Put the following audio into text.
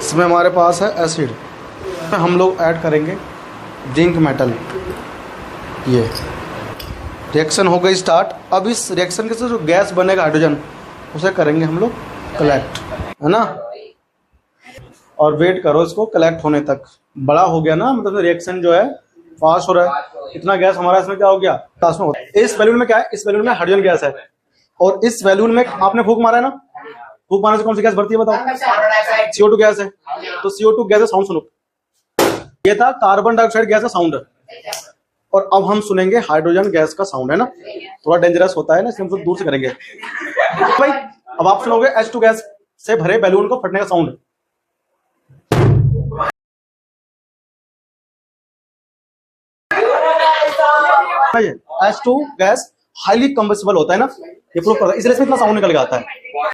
इसमें हमारे पास है एसिड, हम लोग ऐड करेंगे जिंक मेटल। ये रिएक्शन हो गई स्टार्ट। अब इस रिएक्शन के से जो गैस बनेगा हाइड्रोजन, उसे करेंगे हम लोग कलेक्ट, है ना। और वेट करो इसको कलेक्ट होने तक। बड़ा हो गया ना, मतलब रिएक्शन जो है फास्ट हो रहा है। इतना गैस हमारा इसमें क्या हो गया, प्लाज्मा में होता है। इस बैलून में क्या है, इस बैलून में हाइड्रोजन गैस है, और इस बैलून में आपने फूंक मारा है ना, फूंक मारने से कौन सी गैस भरती है बताओ? CO2 गैस है। तो CO2 गैस है, साउंड सुनो। ये था कार्बन डाइऑक्साइड गैस का साउंड, और अब हम सुनेंगे हाइड्रोजन गैस का साउंड, है ना। थोड़ा डेंजरस होता है ना, इसलिए हम दूर से करेंगे भाई। अब आप सुनोगे H2 गैस से भरे बैलून को फटने का sound. H2 gas highly combustible होता है ना, ये प्रूव करता है, इसलिए इसमें इतना साउंड निकल के आता है।